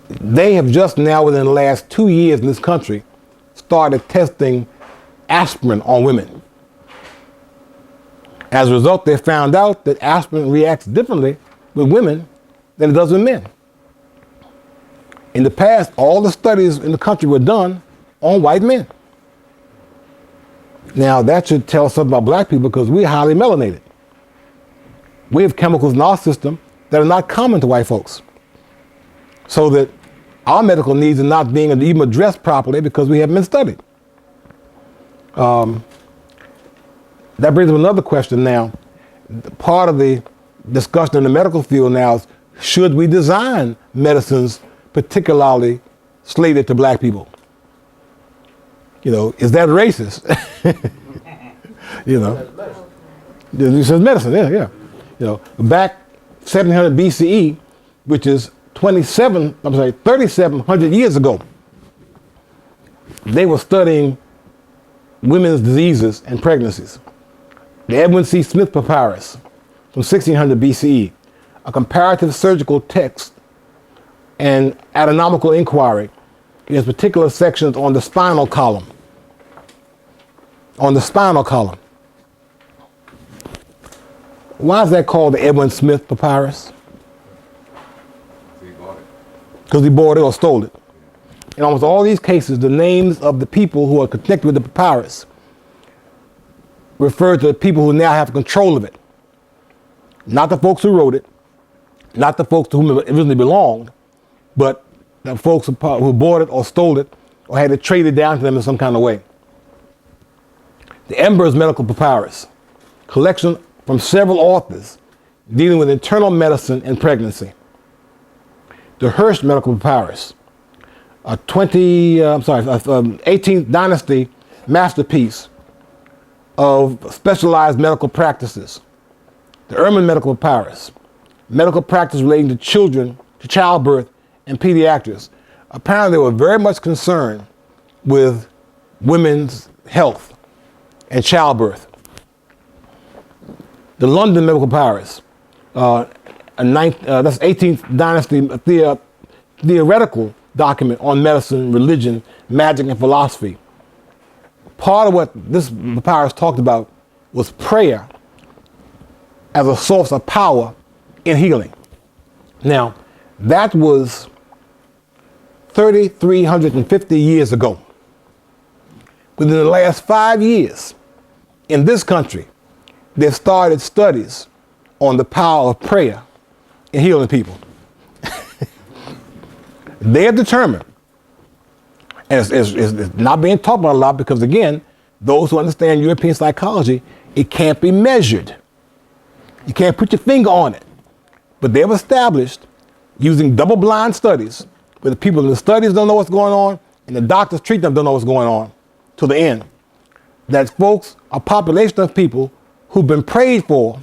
They have just now, within the last 2 years in this country, started testing aspirin on women. As a result, they found out that aspirin reacts differently with women than it does with men. In the past, all the studies in the country were done on white men. Now, that should tell us something about black people because we're highly melanated. We have chemicals in our system that are not common to white folks. So that our medical needs are not being even addressed properly because we haven't been studied. That brings up another question now. Part of the discussion in the medical field now is, should we design medicines particularly slated to black people? You know, is that racist? You know, it says medicine, yeah. You know, back 1700 BCE, which is 3,700 years ago, they were studying women's diseases and pregnancies. The Edwin C. Smith Papyrus from 1600 BCE, a comparative surgical text and anatomical inquiry. It has particular sections on the spinal column. On the spinal column. Why is that called the Edwin Smith Papyrus? Because he bought it or stole it. In almost all these cases, the names of the people who are connected with the papyrus refer to the people who now have control of it. Not the folks who wrote it, not the folks to whom it originally belonged, but the folks who bought it or stole it or had it traded down to them in some kind of way. The Embers Medical Papyrus, collection from several authors dealing with internal medicine and pregnancy. The Hirsch Medical Papyrus, a 18th dynasty masterpiece of specialized medical practices. The Ehrman Medical Papyrus, medical practice relating to children, to childbirth, and pediatrics. Apparently they were very much concerned with women's health and childbirth. The London Medical Papyrus, that's 18th dynasty theoretical document on medicine, religion, magic, and philosophy. Part of what this papyrus talked about was prayer as a source of power in healing. Now, that was 3,350 years ago. Within the last 5 years, in this country, they've started studies on the power of prayer in healing people. They have determined, and it's not being talked about a lot because, again, those who understand European psychology, it can't be measured. You can't put your finger on it. But they've established, using double-blind studies, where the people in the studies don't know what's going on, and the doctors treat them don't know what's going on, to the end, that folks, a population of people who've been prayed for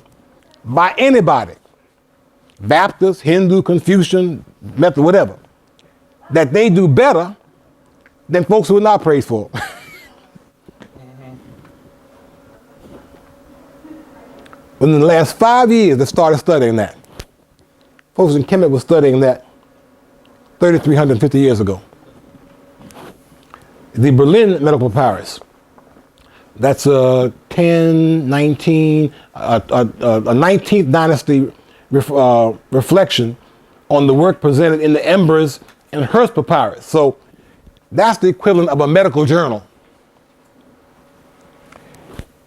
by anybody, Baptist, Hindu, Confucian, Methodist, whatever, that they do better than folks who are not prayed for. Within the last 5 years, they started studying that. Folks in Kemet were studying that 3,350 years ago. The Berlin Medical Papyrus, that's a 19th dynasty reflection on the work presented in the Embers and Hirsch Papyrus. So that's the equivalent of a medical journal.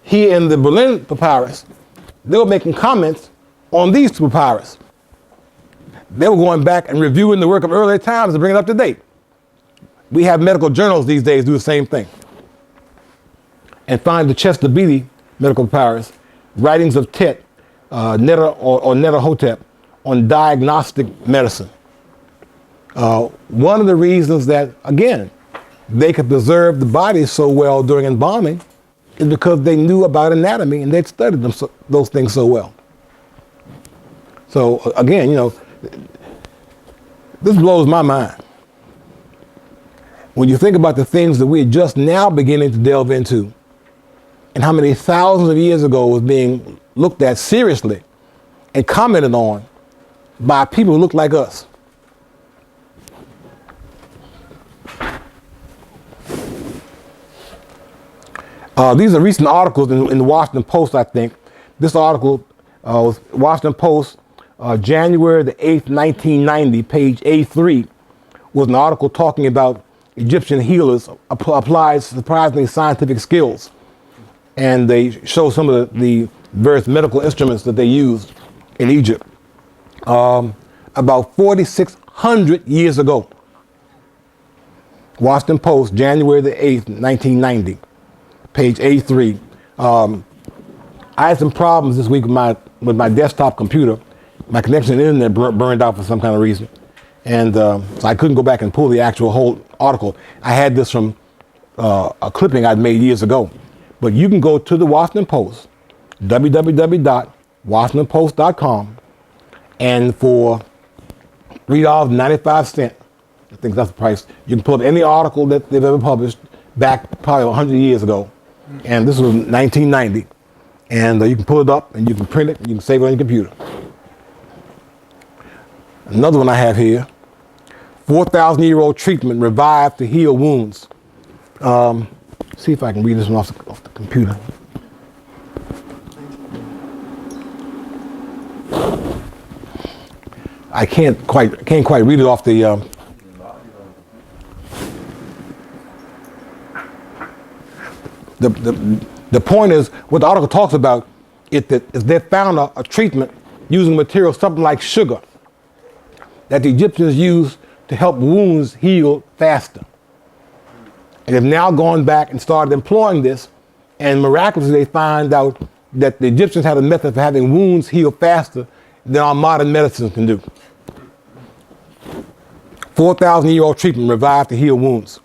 Here in the Berlin Papyrus, they were making comments on these two papyrus. They were going back and reviewing the work of earlier times to bring it up to date. We have medical journals these days do the same thing. And find the Chester Beatty Medical Papyrus, writings of Tet, Netta or Netta Hotep on diagnostic medicine. One of the reasons that, again, they could preserve the body so well during embalming is because they knew about anatomy and they'd studied those things so well. So again, you know, this blows my mind. When you think about the things that we're just now beginning to delve into and how many thousands of years ago was being looked at seriously and commented on by people who look like us. These are recent articles in the Washington Post, I think. This article was Washington Post, January the 8th, 1990, page A3, was an article talking about Egyptian healers applied surprisingly scientific skills. And they show some of the various medical instruments that they used in Egypt about 4,600 years ago. Washington Post, January the 8th, 1990, page A3. I had some problems this week with my desktop computer. My connection to the internet burned out for some kind of reason. And so I couldn't go back and pull the actual whole article. I had this from a clipping I'd made years ago. But you can go to the Washington Post, www.washingtonpost.com, and for $3.95, I think that's the price, you can pull up any article that they've ever published back probably 100 years ago. And this was 1990. And you can pull it up and you can print it and you can save it on your computer. Another one I have here, 4,000-year-old treatment revived to heal wounds. See if I can read this one off the computer. I can't quite read it off the. The point is, what the article talks about is they found a treatment using material something like sugar that the Egyptians used to help wounds heal faster. And they've now gone back and started employing this, and miraculously they find out that the Egyptians had a method for having wounds heal faster than our modern medicine can do. 4,000-year-old treatment revived to heal wounds.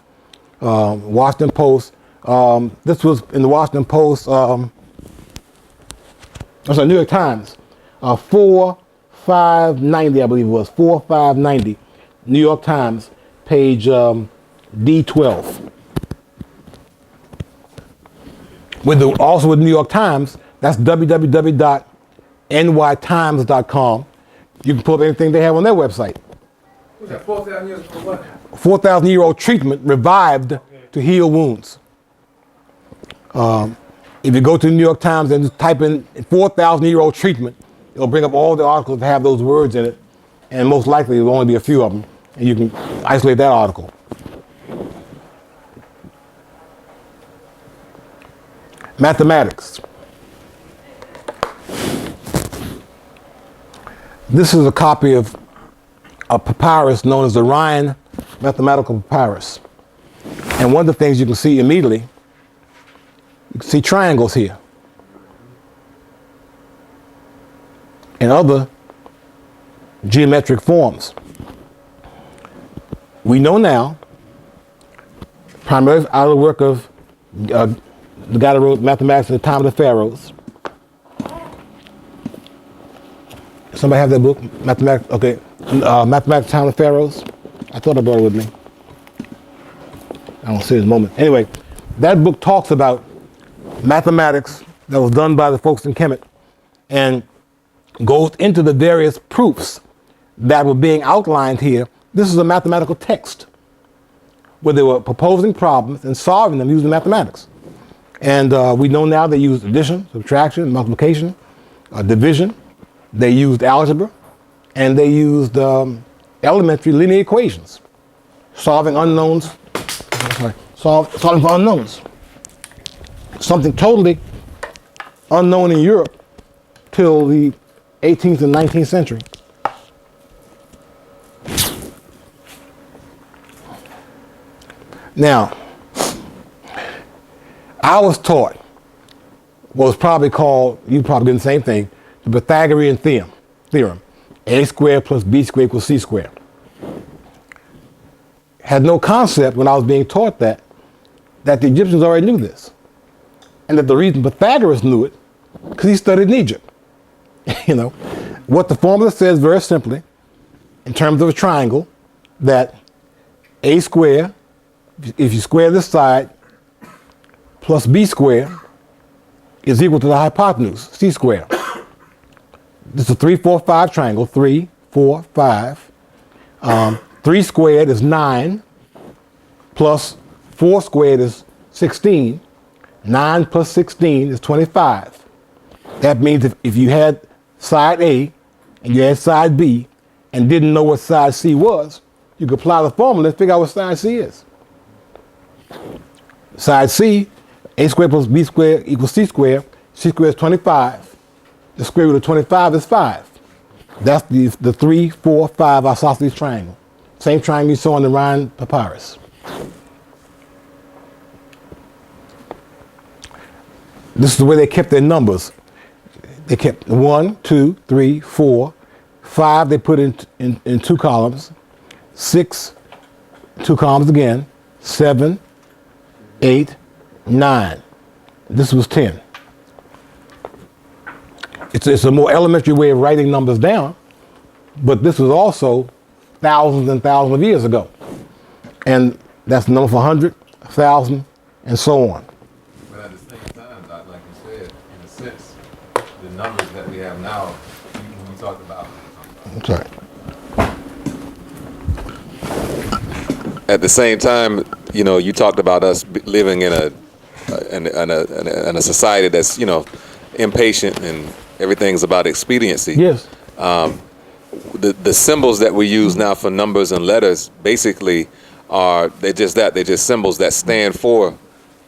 Washington Post. This was in the Washington Post. New York Times. 4590, I believe it was 4590. New York Times, page D12. Also with New York Times, that's www.nytimes.com. You can pull up anything they have on their website. What's that, 4,000 years for what? 4,000-year-old treatment revived to heal wounds. If you go to the New York Times and just type in 4,000-year-old treatment, it'll bring up all the articles that have those words in it, and most likely there'll only be a few of them, and you can isolate that article. Mathematics. This is a copy of a papyrus known as the Rhind Mathematical Papyrus. And one of the things you can see immediately, you can see triangles here. And other geometric forms. We know now, primarily out of the work of the guy that wrote Mathematics at the Time of the Pharaohs. Somebody have that book? Mathematics, okay. Mathematics at the Time of the Pharaohs. I thought I brought it with me. I don't see it at the moment. Anyway, that book talks about mathematics that was done by the folks in Kemet and goes into the various proofs that were being outlined here. This is a mathematical text where they were proposing problems and solving them using mathematics. And we know now they used addition, subtraction, multiplication, division. They used algebra, and they used elementary linear equations, solving unknowns, solving for unknowns. Something totally unknown in Europe till the 18th and 19th century. Now, I was taught what was probably called, you probably did the same thing, the Pythagorean theorem. A squared plus B squared equals C squared. Had no concept when I was being taught that the Egyptians already knew this. And that the reason Pythagoras knew it, because he studied in Egypt. You know, what the formula says very simply, in terms of a triangle, that A squared, if you square this side, plus B squared is equal to the hypotenuse, C squared. This is a 3, 4, 5 triangle, 3, 4, 5. 3 squared is 9, plus 4 squared is 16. 9 plus 16 is 25. That means if you had side A and you had side B and didn't know what side C was, you could apply the formula and figure out what side C is. Side C, A squared plus B squared equals C squared. C squared is 25. The square root of 25 is 5. That's the 3, 4, 5 isosceles triangle. Same triangle you saw in the Rhind papyrus. This is the way they kept their numbers. They kept 1, 2, 3, 4, 5 they put in 2 columns, 6, 2 columns again, 7, 8, 9. This was 10. It's a more elementary way of writing numbers down, but this was also thousands and thousands of years ago. And that's the number for 100, 1,000, and so on. But at the same time, Doc, like you said, in a sense, the numbers that we have now, when we talked about. I'm sorry. At the same time, you know, you talked about us living in a society that's, you know, impatient and everything's about expediency. Yes. The symbols that we use now for numbers and letters basically they're just symbols that stand for,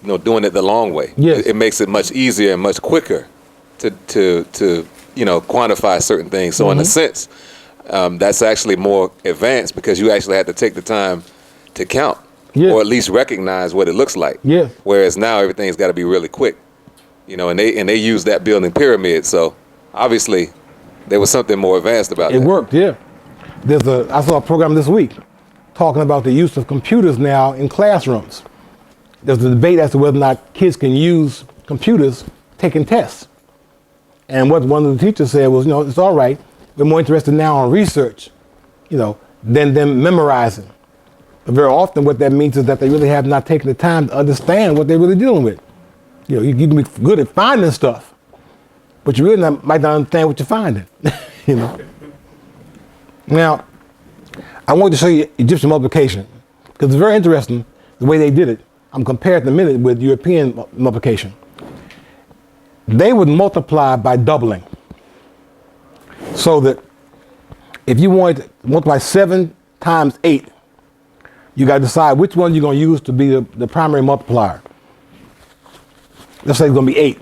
you know, doing it the long way. Yes. It makes it much easier and much quicker to you know, quantify certain things. So in a sense, that's actually more advanced because you actually had to take the time to count, yes, or at least recognize what it looks like. Yes. Whereas now everything's got to be really quick, you know, and they use that building pyramid. So obviously there was something more advanced about It that. worked, yeah. I saw a program this week talking about the use of computers now in classrooms. There's a debate as to whether or not kids can use computers taking tests. And what one of the teachers said was, you know, it's all right. We're more interested now in research, you know, than them memorizing. But very often what that means is that they really have not taken the time to understand what they're really dealing with. You know, you can be good at finding stuff, but you really might not understand what you're finding, you know. Now, I want to show you Egyptian multiplication because it's very interesting the way they did it. I'm comparing it in a minute with European multiplication. They would multiply by doubling. So that if you wanted to multiply 7 times 8, you got to decide which one you're going to use to be the primary multiplier. Let's say it's going to be 8.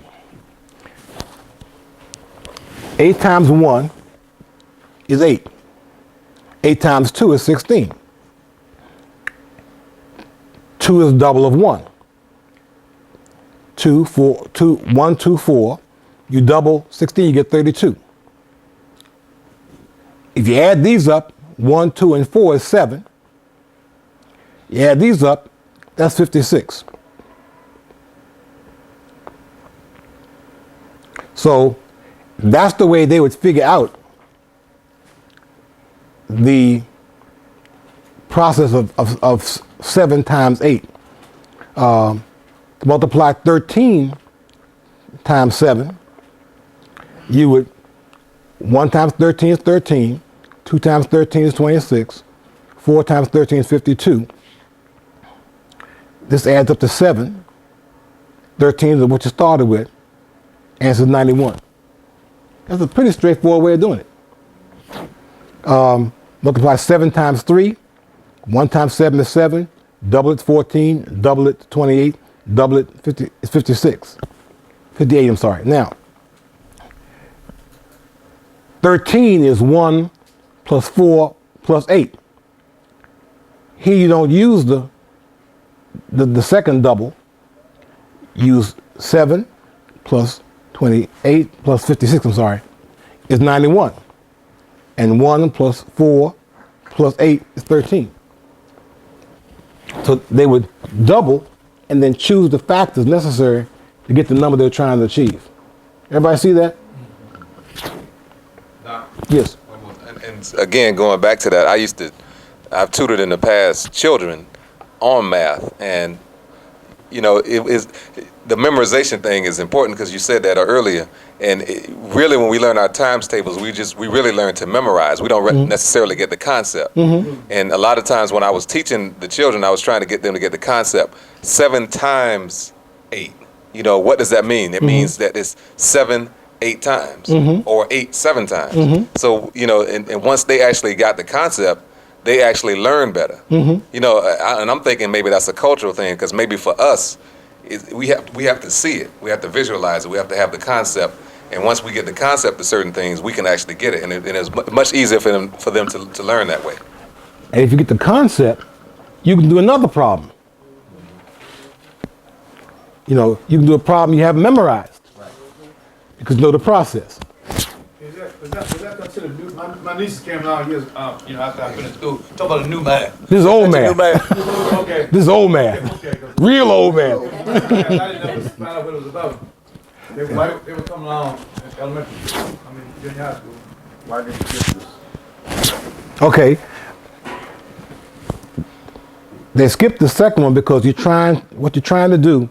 8 times 1 is 8. 8 times 2 is 16. 2 is double of 1. 1, 2, 4. You double 16, you get 32. If you add these up, 1, 2, and 4 is 7. You add these up, that's 56. So that's the way they would figure out the process of 7 times 8. To multiply 13 times 7, you would, 1 times 13 is 13, 2 times 13 is 26, 4 times 13 is 52. This adds up to 7. 13 is what you started with. Answer is 91. That's a pretty straightforward way of doing it. Multiply 7 times 3. 1 times 7 is 7. Double it 14. Double it 28. Double it 50. It's 56. 58, I'm sorry. Now, 13 is 1 plus 4 plus 8. Here you don't use the second double. Use 7 plus 28 plus 56, I'm sorry, is 91. And 1 plus 4 plus 8 is 13. So they would double and then choose the factors necessary to get the number they're trying to achieve. Everybody see that? Doc, Yes. And again, going back to that, I've tutored in the past children on math, and you know, the memorization thing is important because you said that earlier. And really, when we learn our times tables, we really learn to memorize. We don't necessarily get the concept. And a lot of times when I was teaching the children, I was trying to get them to get the concept. 7 times 8 you know, what does that mean? It means that it's 7 8 times or 8 7 times. So, you know, and once they actually got the concept, they actually learn better. You know, and I'm thinking maybe that's a cultural thing, because maybe for us, we have to see it, we have to visualize it, we have to have the concept, and once we get the concept of certain things, we can actually get it, and it's much easier for them to learn that way. And if you get the concept, you can do another problem. You know, you can do a problem you haven't memorized because you know the process. Is that considered new? My niece came down years, you know, after I finished school. Talk about a new math. This is old man. Okay. This is old man. Okay. Real old man. I didn't ever find out what it was about. They were coming along in elementary school. I mean, junior high school. Why did you get this? Okay. They skipped the second one because what you're trying to do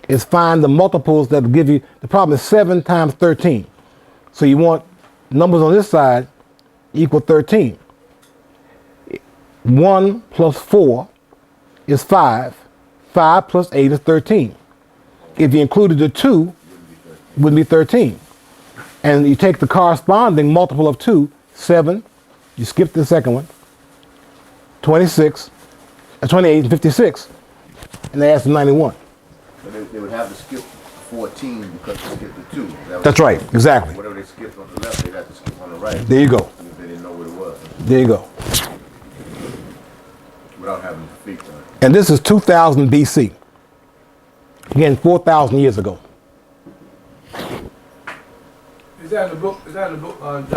is find the multiples that give you, the problem is 7 times 13. So you want numbers on this side equal 13. 1 plus 4 is 5. 5 plus 8 is 13. If you included the 2, it would be 13. And you take the corresponding multiple of 2, 7, you skip the second one, 26, 28 and 56, and they ask 91. But they would have to skip 14 because they skipped the 2. That's right, exactly. Whatever they skipped on the left, they'd have to skip on the right. There you go. If they didn't know what it was. There you go. Without having to speak on it. And this is 2000 BC. Again, 4,000 years ago. Is that in the book? Is that in the book, John?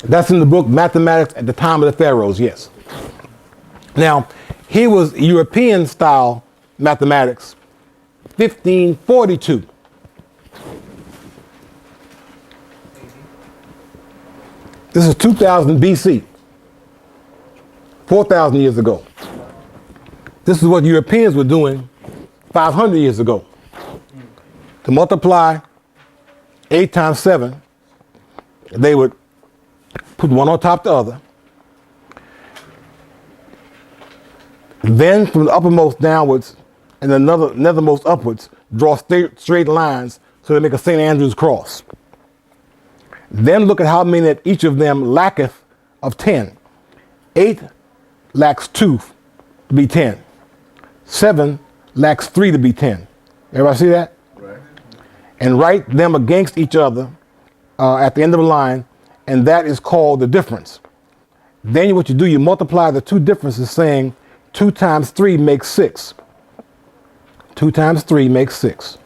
That's in the book Mathematics at the Time of the Pharaohs, yes. Now, here was European style mathematics, 1542. This is 2000 BC, 4,000 years ago. This is what Europeans were doing 500 years ago. To multiply 8 times 7, they would put one on top of the other. Then from the uppermost downwards and the nethermost upwards, draw straight lines so they make a St. Andrew's cross. Then look at how many that each of them lacketh of 10. 8 lacks 2 to be 10. 7 lacks 3 to be 10. Everybody see that? Right. And write them against each other at the end of the line, and that is called the difference. Then what you do, you multiply the two differences, saying 2 times 3 makes 6. 2 times 3 makes 6.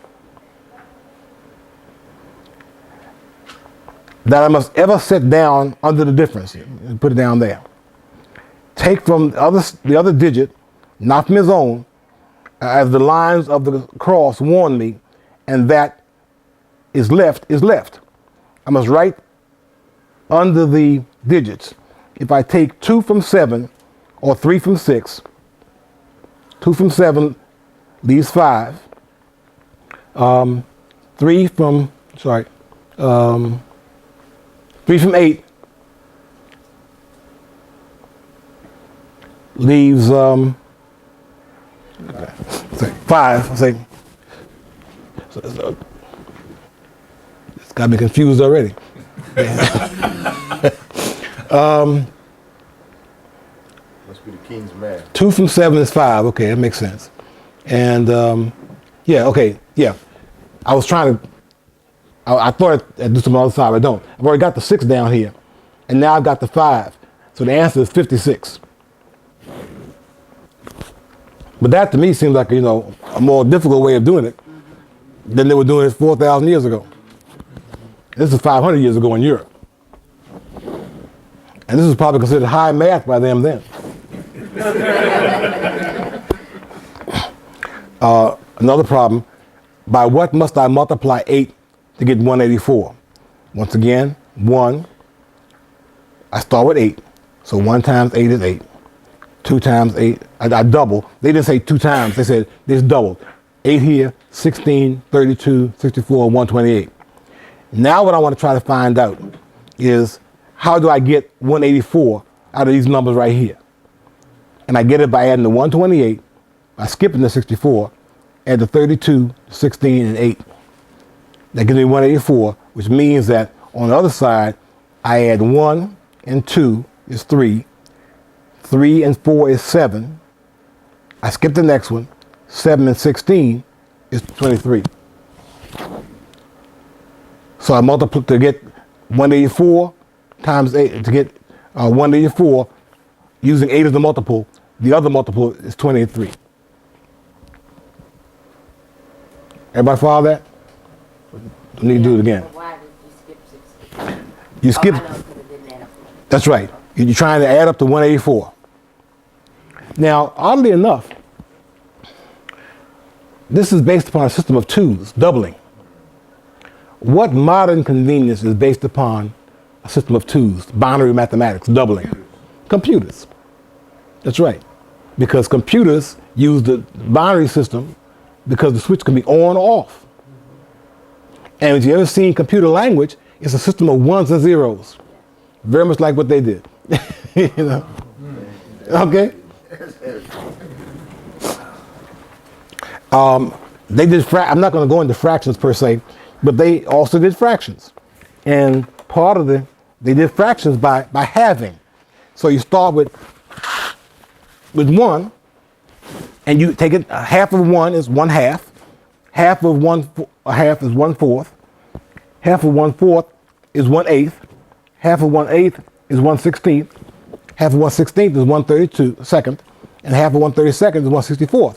That I must ever set down under the difference. And put it down there. Take from the other digit, not from his own, as the lines of the cross warn me, and that is left is left. I must write under the digits. If I take 2 from 7 or 3 from 6, 2 from 7 leaves 5. 3 from 8 leaves 5. I say, so it's got me confused already. Must be the king's math. 2 from 7 is 5. Okay, that makes sense. And yeah, okay, yeah. I was trying to. I thought I'd do some other side, but I don't. I've already got the 6 down here, and now I've got the 5. So the answer is 56. But that to me seems like, you know, a more difficult way of doing it than they were doing it 4,000 years ago. This is 500 years ago in Europe. And this is probably considered high math by them then. Another problem, by what must I multiply 8 to get 184? Once again, 1, I start with 8. So 1 times 8 is 8. 2 times 8, I double. They didn't say 2 times, they said this doubled. 8 here, 16, 32, 64, 128. Now what I want to try to find out is how do I get 184 out of these numbers right here? And I get it by adding the 128, by skipping the 64, add the 32, 16, and 8. That gives me 184, which means that on the other side, I add 1 and 2 is 3. 3 and 4 is 7. I skip the next one. 7 and 16 is 23. So I multiply to get 184 times 8 to get 184 using 8 as the multiple. The other multiple is 23. Everybody follow that? I need to do it again. Why did you skip 60? You skip. Oh, I know, 'cause it didn't add up. That's right. You're trying to add up to 184. Now, oddly enough, this is based upon a system of twos, doubling. What modern convenience is based upon a system of twos, binary mathematics, doubling? Computers. That's right. Because computers use the binary system because the switch can be on or off. And if you ever seen computer language, it's a system of ones and zeros. Very much like what they did. You know? Okay? They did I'm not going to go into fractions per se, but they also did fractions. And part of they did fractions by halving. So you start with 1, and you take it, half of 1 is 1/2. Half of a half is 1/4. Half of 1/4 is 1/8. Half of 1/8 is 1/16. Half of 1/16 is 1/32, and half of 1/32 is 1/64.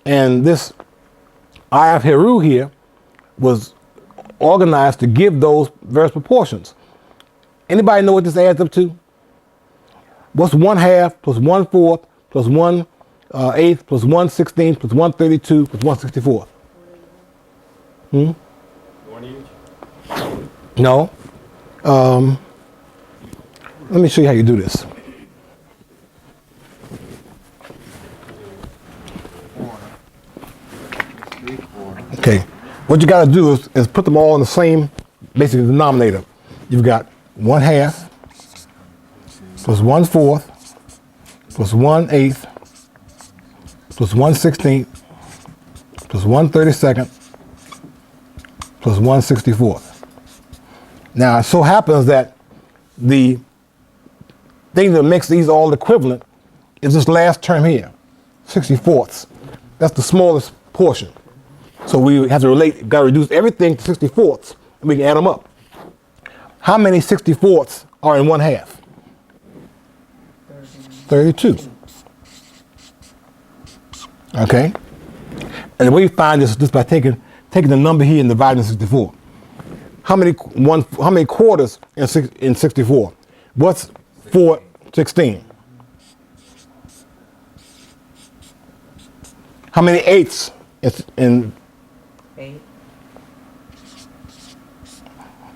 And this I of Heru here was organized to give those various proportions. Anybody know what this adds up to? What's 1/2 plus 1/4 plus 1/8 plus 1/16 plus 1/32 plus 1/64? 1 each? No. Let me show you how you do this. Okay. What you got to do is put them all in the same basic denominator. You've got 1/2 plus 1/4 plus 1/8 plus 1/16 plus 1/32 plus 1/64. Now, it so happens that the thing that makes these all equivalent is this last term here, 64ths. That's the smallest portion. So we have to got to reduce everything to 64ths, and we can add them up. How many 64ths are in 1/2? 32. Okay? And the way you find this is just by taking the number here and dividing 64. How many quarters in 64? What's 4/16? How many eighths in? 8.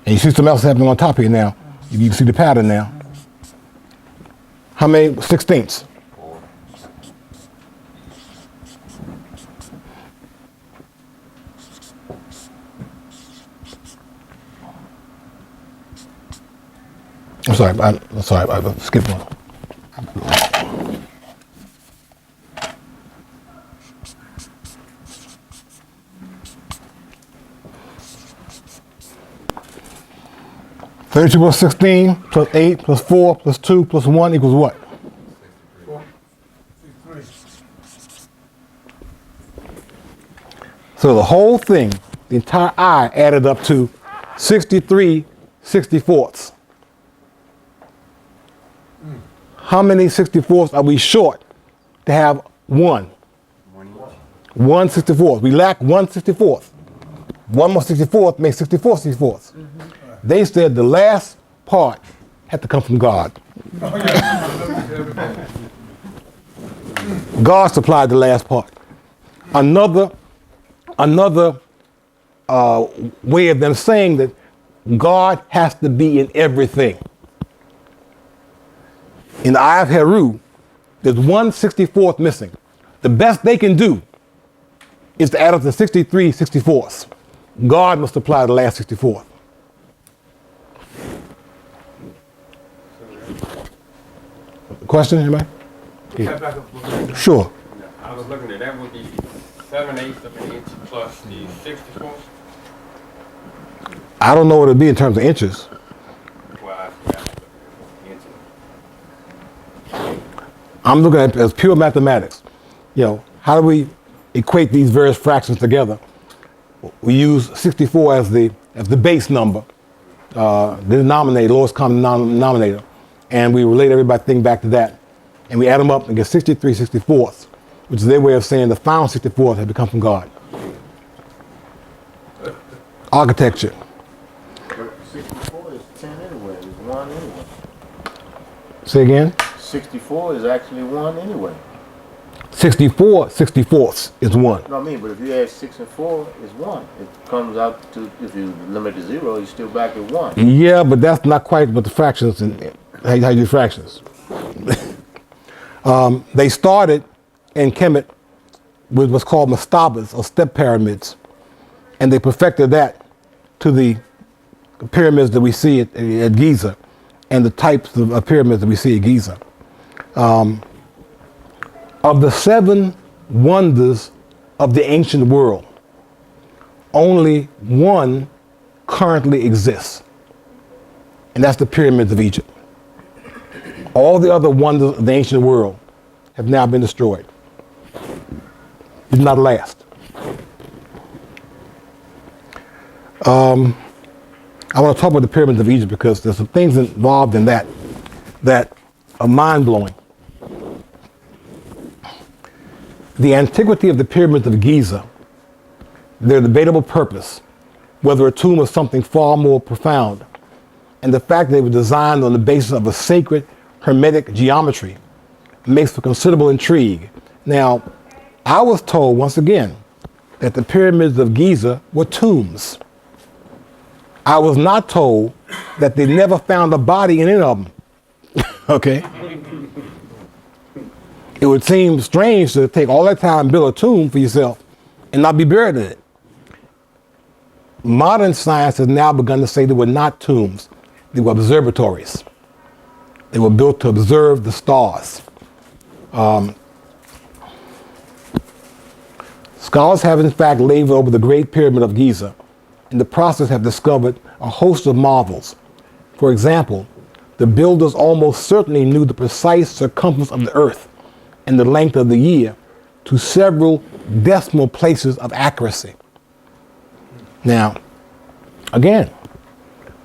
And you see something else happening on top here now. You can see the pattern now. How many 16ths? 4. I'm sorry, I skipped one. 32 plus 16 plus 8 plus 4 plus 2 plus 1 equals what? 63. So the whole thing, the entire I added up to 63 64ths. How many 64ths are we short to have one? 1 64th. We lack 1 64th. 1 more 64th makes 64 64ths. They said the last part had to come from God. God supplied the last part. Another way of them saying that God has to be in everything. In the Eye of Heru, there's 1 64th missing. The best they can do is to add up to 63 64ths. God must supply the last 64th. Question, anybody? Back up. Sure. I was looking at that would be 7/8 of an inch plus the 64? I don't know what it'd be in terms of inches. Well, I forgot the inches. I'm looking at it as pure mathematics. You know, how do we equate these various fractions together? We use 64 as the base number, the denominator, lowest common denominator, and we relate everything back to that. And we add them up and get 63 64ths, which is their way of saying the final 64th had become from God. Architecture. But 64 is 10 anyway, it's 1 anyway. Say again? 64 is actually 1 anyway. 64 64ths is 1. No, I mean, but if you add 6 and 4, it's 1. It comes out to, if you limit to 0, you're still back at 1. Yeah, but that's not quite what the fractions and how you do fractions. They started in Kemet with what's called mastabas or step pyramids, and they perfected that to the pyramids that we see at Giza and the types of pyramids that we see at Giza. Of the 7 wonders of the ancient world, only one currently exists, and that's the pyramids of Egypt. All the other wonders of the ancient world have now been destroyed. Did not last. I want to talk about the pyramids of Egypt because there's some things involved in that are mind-blowing. The antiquity of the pyramids of Giza, their debatable purpose, whether a tomb was something far more profound, and the fact that they were designed on the basis of a sacred hermetic geometry makes for considerable intrigue. Now, I was told once again that the pyramids of Giza were tombs. I was not told that they never found a body in any of them. Okay? It would seem strange to take all that time and build a tomb for yourself and not be buried in it. Modern science has now begun to say they were not tombs. They were observatories. They were built to observe the stars. Scholars have in fact labored over the Great Pyramid of Giza. In the process have discovered a host of marvels. For example, the builders almost certainly knew the precise circumference of the earth and the length of the year to several decimal places of accuracy. Now, again,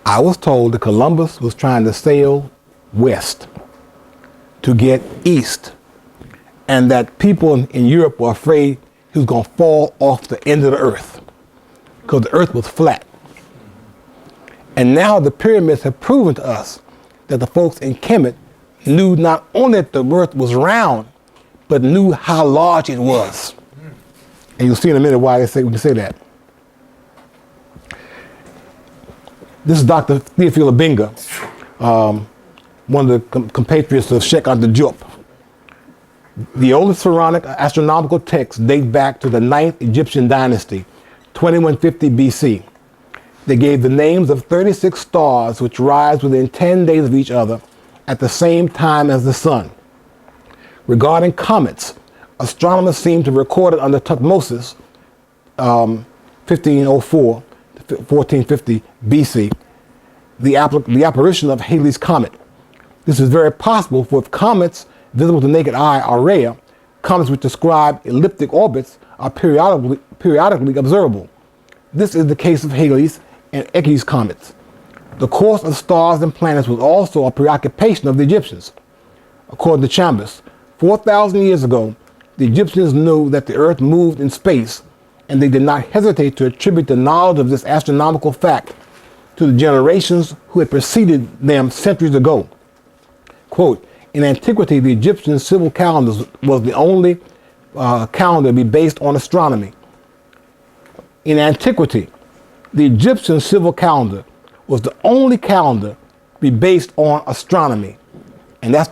I was told that Columbus was trying to sail west to get east, and that people in Europe were afraid he was going to fall off the end of the earth because the earth was flat. And now the pyramids have proven to us that the folks in Kemet knew not only that the earth was round, but knew how large it was. And you'll see in a minute why we can say that. This is Dr. Theophile Obenga, one of the compatriots of Sheikh Anta Diop. The oldest pharaonic astronomical texts date back to the 9th Egyptian dynasty, 2150 BC. They gave the names of 36 stars which rise within 10 days of each other at the same time as the sun. Regarding comets, astronomers seem to have recorded under Thutmose, 1504 to 1450 BC, the apparition of Halley's Comet. This is very possible, for if comets visible to the naked eye are rare, comets which describe elliptic orbits are periodically observable. This is the case of Halley's and Encke's comets. The course of stars and planets was also a preoccupation of the Egyptians. According to Chambers, 4,000 years ago, the Egyptians knew that the earth moved in space, and they did not hesitate to attribute the knowledge of this astronomical fact to the generations who had preceded them centuries ago. Quote, in antiquity, the Egyptian civil calendar was the only calendar to be based on astronomy. In antiquity, the Egyptian civil calendar was the only calendar to be based on astronomy. And that's the